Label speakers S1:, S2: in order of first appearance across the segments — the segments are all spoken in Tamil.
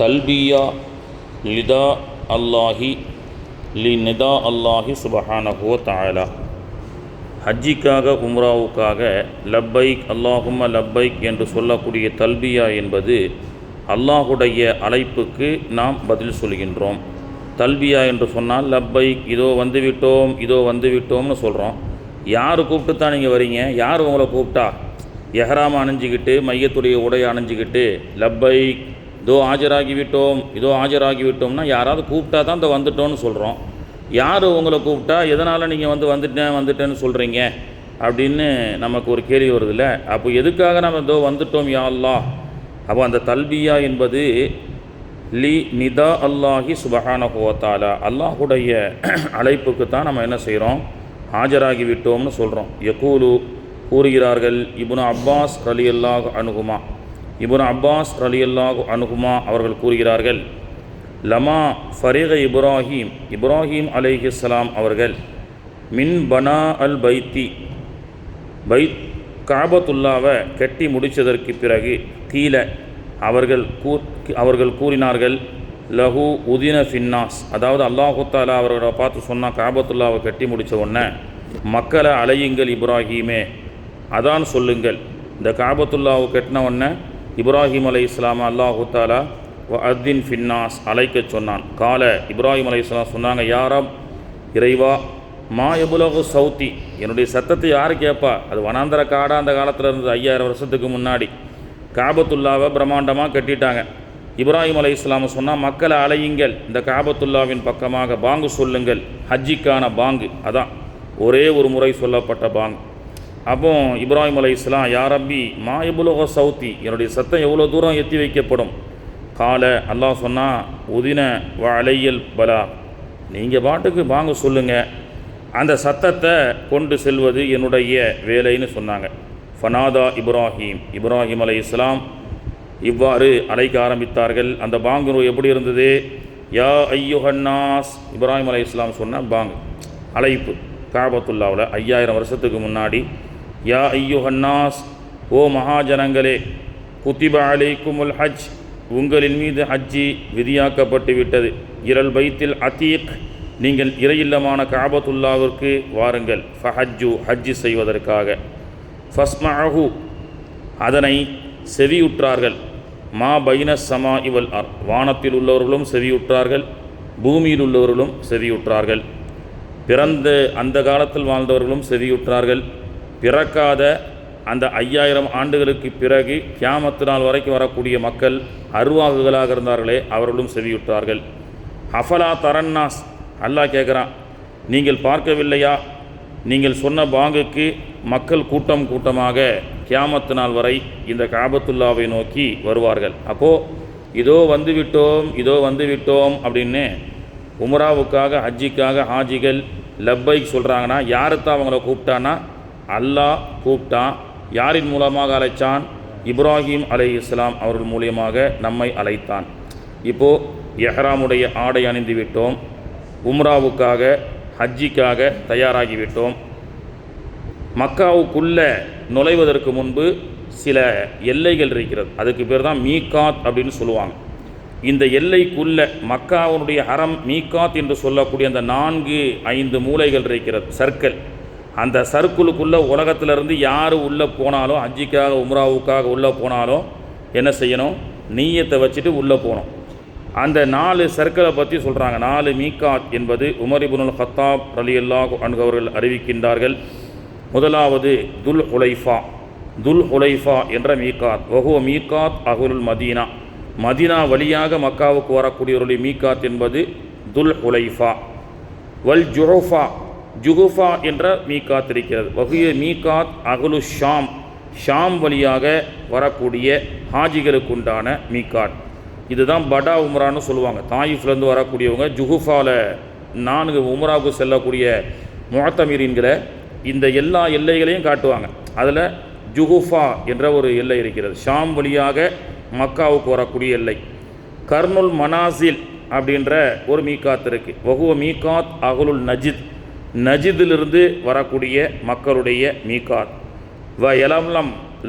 S1: தல்பியா லிதா அல்லாஹி நிதா அல்லாஹி சுபஹானஹு வ தஆலா. ஹஜ்ஜிக்காக உம்ராவுக்காக லப்பைக் அல்லாஹும்ம லப்பைக் என்று சொல்லக்கூடிய தல்பியா என்பது அல்லாஹுடைய அழைப்புக்கு நாம் பதில் சொல்கின்றோம். தல்பியா என்று சொன்னால் லப்பைக் இதோ வந்துவிட்டோம் இதோ வந்துவிட்டோம்னு சொல்கிறோம். யார் கூப்பிட்டு தான் நீங்கள் வரீங்க? யார் உங்களை கூப்பிட்டா? எஹ்ராம் அணிஞ்சிக்கிட்டு மையத்துடைய உடையை அணிஞ்சிக்கிட்டு லப்பைக் இதோ ஆஜராகிவிட்டோம் இதோ ஆஜராகிவிட்டோம்னா யாராவது கூப்பிட்டா தான் இந்த வந்துட்டோன்னு சொல்கிறோம். யார் உங்களை கூப்பிட்டா எதனால் நீங்கள் வந்துட்டேன்னு சொல்கிறீங்க அப்படின்னு நமக்கு ஒரு கேள்வி வருதில்ல. அப்போ எதுக்காக நம்ம இதோ வந்துட்டோம் யா அல்லாஹ்? அப்போ அந்த தல்பியா என்பது நிதா அல்லாஹி சுபஹானஹு வ தஆலா, அல்லாஹுடைய அழைப்புக்கு தான் நம்ம என்ன செய்கிறோம்? ஆஜராகிவிட்டோம்னு சொல்கிறோம். யகூலு கூறுகிறார்கள் இப்னு அப்பாஸ் ரலியல்லாஹு அன்ஹுமா, இப்னு அப்பாஸ் ரலியல்லாஹு அன்ஹுமா அவர்கள் கூறுகிறார்கள், லமா ஃபரிக இப்ராஹீம், இப்ராஹீம் அலைஹிஸ்ஸலாம் அவர்கள் மின் பனா அல் பைத்தி, காபத்துல்லாவை கட்டி முடித்ததற்கு பிறகு கீழே அவர்கள் கூறினார்கள், லஹு உதின ஃபின்னாஸ், அதாவது அல்லாஹு தஆலா அவர்களை பார்த்து சொன்னால் காபத்துல்லாவை கட்டி முடித்த உடனே மக்களை அலையுங்கள் இப்ராஹீமே, அதான் சொல்லுங்கள். இந்த காபத்துல்லாவை கட்டின உடனே இப்ராஹீம் அலைஹிஸ்ஸலாம் அல்லாஹு தஆலா அத்தின் ஃபின்னாஸ் அழைக்க சொன்னான். கால இப்ராஹிம் அலைஹிஸ்ஸலாம் சொன்னாங்க, யாரம் இறைவா, மா எபுலகு சவுத்தி, என்னுடைய சத்தத்தை யார் கேட்பா? அது வனாந்தர காடாக அந்த காலத்தில் இருந்தது. 5000 வருஷத்துக்கு முன்னாடி காபத்துல்லாவை பிரம்மாண்டமாக கட்டிட்டாங்க. இப்ராஹிம் அலைஹிஸ்ஸலாம் சொன்னால் மக்களை அலையுங்கள், இந்த காபத்துல்லாவின் பக்கமாக பாங்கு சொல்லுங்கள். ஹஜ்ஜிக்கான பாங்கு, அதான் ஒரே ஒரு முறை சொல்லப்பட்ட பாங்கு. அப்போ இப்ராஹிம் அலைஹிஸ்ஸலாம், யா ரப்பி மா எபுலகு சவுத்தி, என்னுடைய சத்தம் எவ்வளோ தூரம் எத்தி வைக்கப்படும்? கால அல்லாஹ் சொன்னால், உதின வ அலையல் பலா, நீங்கள் பாட்டுக்கு பாங்கு சொல்லுங்கள், அந்த சத்தத்தை கொண்டு செல்வது என்னுடைய வேலைன்னு சொன்னாங்க. ஃபனாதா இப்ராஹீம், இப்ராஹிம் அலைஹிஸ்ஸலாம் இவ்வாறு அழைக்க ஆரம்பித்தார்கள். அந்த பாங்கு எப்படி இருந்தது? யா ஐயுஹன்னாஸ், இப்ராஹிம் அலைஹிஸ்ஸலாம் சொன்ன பாங்கு அழைப்பு காபத்துல்லாவில் 5000 வருஷத்துக்கு முன்னாடி. யா ஐயுஹன்னாஸ், ஓ மகாஜனங்களே, குத்திப அலைக்குமுல் ஹஜ், உங்களின் மீது ஹஜ்ஜி விதியாக்கப்பட்டு விட்டது. இரல் பைத்தில் அதீக், நீங்கள் இறையில்லமான காபத்துல்லாவிற்கு வாருங்கள். ஃபஹஜ்ஜு, ஹஜ்ஜி செய்வதற்காக. ஃபஸ்மஅஹு, அதனை செவியுற்றார்கள். மா பைன ஸமா இவல் அர், வானத்தில் உள்ளவர்களும் செவியுற்றார்கள், பூமியில் உள்ளவர்களும் செவியுற்றார்கள். பிறந்த அந்த காலத்தில் வாழ்ந்தவர்களும் செவியுற்றார்கள். பிறக்காத அந்த 5000 ஆண்டுகளுக்கு பிறகு கியாமத்து நாள் வரைக்கும் வரக்கூடிய மக்கள் அருவாகுகளாக இருந்தார்களே, அவர்களும் செவியுற்றார்கள். அஃபலா தரன்னாஸ், அல்லாஹ் கேட்குறான், நீங்கள் பார்க்கவில்லையா? நீங்கள் சொன்ன பாங்குக்கு மக்கள் கூட்டம் கூட்டமாக கியாமத்து நாள் வரை இந்த காபத்துல்லாவை நோக்கி வருவார்கள். அப்போது இதோ வந்துவிட்டோம் இதோ வந்துவிட்டோம் அப்படின்னு உம்ராவுக்காக ஹஜ்ஜிக்காக ஹாஜிகள் லப்பைக் சொல்கிறாங்கன்னா, யாருத்தான் அவங்கள கூப்பிட்டான்னா அல்லாஹ் கூப்பிட்டான். யாரின் மூலமாக அழைச்சான்? இப்ராஹீம் அலைஹிஸ்ஸலாம் அவர்கள் மூலியமாக நம்மை அழைத்தான். இப்போது எஹ்ராமுடைய ஆடை அணிந்து விட்டோம், உம்ராவுக்காக ஹஜ்ஜிக்காக தயாராகிவிட்டோம். மக்காவுக்குள்ளே நுழைவதற்கு முன்பு சில எல்லைகள் இருக்கிறது, அதுக்கு பேர் தான் மீகாத் அப்படின்னு சொல்லுவாங்க. இந்த எல்லைக்குள்ளே மக்காவுடைய ஹரம் மீகாத் என்று சொல்லக்கூடிய அந்த 4-5 மூலைகள் இருக்கிறது, சர்க்கிள். அந்த சர்க்குளுக்குள்ளே உலகத்திலிருந்து யார் உள்ளே போனாலும், ஹஜ்ஜிக்காக உம்ராவுக்காக உள்ளே போனாலும் என்ன செய்யணும்? நீயத்தை வச்சுட்டு உள்ளே போகணும். அந்த 4 சர்க்கிளை பற்றி சொல்கிறாங்க. 4 மீகாத் என்பது உமர் இப்னுல் கத்தாப் ரலியல்லாஹு அன்ஹு அவர்கள் அறிவிக்கின்றார்கள். முதலாவது துல் ஹுலைஃபா என்ற மீகாத், வஹுவ மீகாத் அஹ்லுல் மதீனா, மதீனா வழியாக மக்காவுக்கு வரக்கூடியவருடைய மீகாத் என்பது துல் ஹுலைஃபா. வல் ஜுஹுஃபா என்ற மீகாத் இருக்கிறது. வஹிய மீகாத் அஹ்லு ஷாம், ஷாம் வழியாக வரக்கூடிய ஹாஜிகளுக்குண்டான மீகாட். இதுதான் படா உம்ரான்னு சொல்லுவாங்க. தாயிஃப்லேருந்து வரக்கூடியவங்க ஜுஹுஃபாவில் 4 உம்ராவுக்கு செல்லக்கூடிய முஅத்தமிரீன்களை இந்த எல்லா எல்லைகளையும் காட்டுவாங்க. அதில் ஜுஹுஃபா என்ற ஒரு எல்லை இருக்கிறது, ஷாம் வழியாக மக்காவுக்கு வரக்கூடிய எல்லை. கர்னுல் மனாசில் அப்படின்ற ஒரு மீகாத் இருக்குது. வஹுவ மீகாத் அஹ்லுல் நஜித், நஜிதிலிருந்து வரக்கூடிய மக்களுடைய மீகாத்.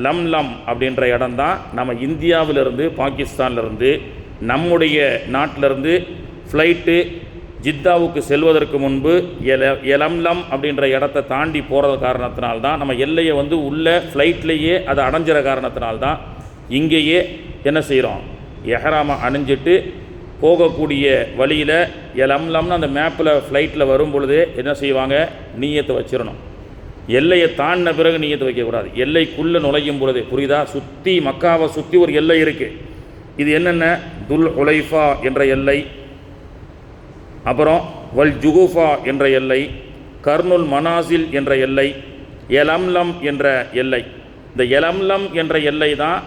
S1: லம்லம் அப்படின்ற இடம் தான் நம்ம இந்தியாவிலிருந்து பாகிஸ்தான்லேருந்து நம்முடைய நாட்டிலிருந்து ஃப்ளைட்டு ஜித்தாவுக்கு செல்வதற்கு முன்பு எலம்லம் அப்படின்ற இடத்த தாண்டி போகிறது காரணத்தினால்தான் நம்ம எல்லையை வந்து உள்ள ஃப்ளைட்லேயே அதை அடைஞ்சிற காரணத்தினால்தான் இங்கேயே என்ன செய்கிறோம், எஹ்ராமை அணிஞ்சிட்டு போகக்கூடிய வழியில் எலம்லம்னு அந்த மேப்பில் ஃப்ளைட்டில் வரும் பொழுதே என்ன செய்வாங்க, நீயத்தை வச்சிடணும். எல்லையை தாண்டின பிறகு நீயத்தை வைக்கக்கூடாது. எல்லைக்குள்ளே நுழையும் பொழுது, புரியுதா, சுற்றி மக்காவை சுற்றி ஒரு எல்லை இருக்குது. இது என்னென்ன, துல் உலைஃபா என்ற எல்லை, அப்புறம் வல் ஜுகூஃபா என்ற எல்லை, கர்னுல் மனாசில் என்ற எல்லை, எலம்லம் என்ற எல்லை. இந்த எலம்லம் என்ற எல்லை தான்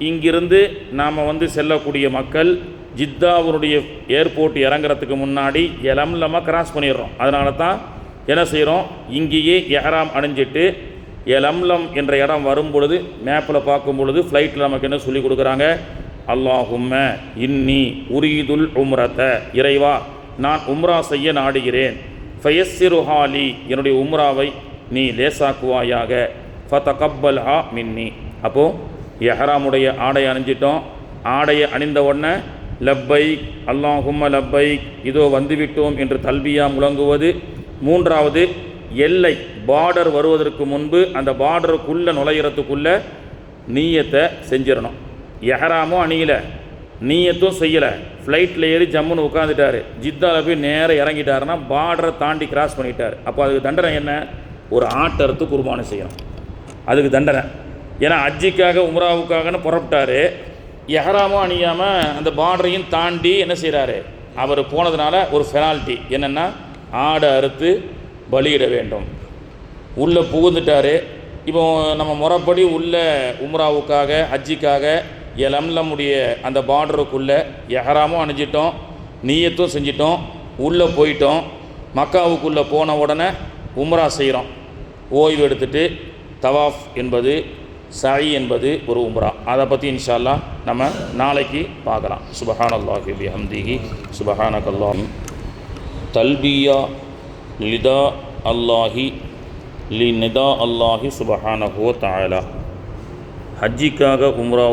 S1: இங்கிருந்து நாம் வந்து செல்லக்கூடிய மக்கள் ஜித்தாவுடைய ஏர்போர்ட் இறங்குறதுக்கு முன்னாடி எலம்லமாக கிராஸ் பண்ணிடுறோம். அதனால தான் என்ன செய்கிறோம், இங்கேயே எஹ்ராம் அணிஞ்சிட்டு எலம்லம் என்ற இடம் வரும் பொழுது மேப்பில் பார்க்கும் பொழுது ஃப்ளைட்டில் நமக்கு என்ன சொல்லி கொடுக்குறாங்க, அல்லாஹும்ம இன்னி உரீதுல் உம்ரத, இறைவா நான் உம்ரா செய்ய நாடுகிறேன், ஃபயஸ்ஸிருஹாலி என்னுடைய உம்ராவை நீ லேசாக்குவாயாக, ஃபதகப்பல்ஹா மின்னி. அப்போது எஹ்ராமுடைய ஆடை அணிஞ்சிட்டோம். ஆடையை அணிந்த உடனே லப்பைக் அல்லாஹும்ம லப்பைக், இதோ வந்துவிட்டோம் என்று தல்பியா முழங்குவது. மூன்றாவது, எல்லை பார்டர் வருவதற்கு முன்பு அந்த பார்டருக்குள்ளே நுழையிறதுக்குள்ளே நீயத்தை செஞ்சிடணும். எஹ்ராமும் அணியல, நீயத்தும் செய்யலை, ஃப்ளைட்டில் ஏறி ஜம்முன்னு உட்காந்துட்டார், ஜித்தாவில் போய் நேராக இறங்கிட்டாருன்னா பார்டரை தாண்டி கிராஸ் பண்ணிட்டார். அப்போ அதுக்கு தண்டனை என்ன, ஒரு ஆட்டறுத்து குர்பானை செய்யணும். அதுக்கு தண்டனை. ஏன்னா ஹஜ்ஜிக்காக உம்ராவுக்காகன்னு புறப்பட்டார், எஹ்ராமும் அணியாமல் அந்த பார்டரையும் தாண்டி என்ன செய்கிறாரு, அவர் போனதுனால ஒரு பெனால்ட்டி என்னென்னா ஆடை அறுத்து பலியிட வேண்டும். உள்ளே புகுந்துட்டார். இப்போ நம்ம முறைப்படி உள்ள உம்ராவுக்காக ஹஜ்ஜிக்காக எலம்லமுடைய அந்த பார்டருக்குள்ளே எஹ்ராமும் அணிஞ்சிட்டோம், நீயத்தும் செஞ்சிட்டோம், உள்ளே போயிட்டோம். மக்காவுக்குள்ளே போன உடனே உம்ரா செய்கிறோம். ஓய்வு எடுத்துட்டு தவாஃப் என்பது, சஇ என்பது ஒரு உம்ரா. அதை பற்றி இன்ஷா அல்லாஹ் நம்ம நாளைக்கு பார்க்கலாம். சுபஹானல்லாஹி பிஹம்திஹி சுபஹானக்கல்லாஹ். தல்பியா லிதா அல்லாஹி லி நிதா அல்லாஹி சுபஹானஹு வ தஆலா. ஹஜ்ஜிக்காக உம்ரா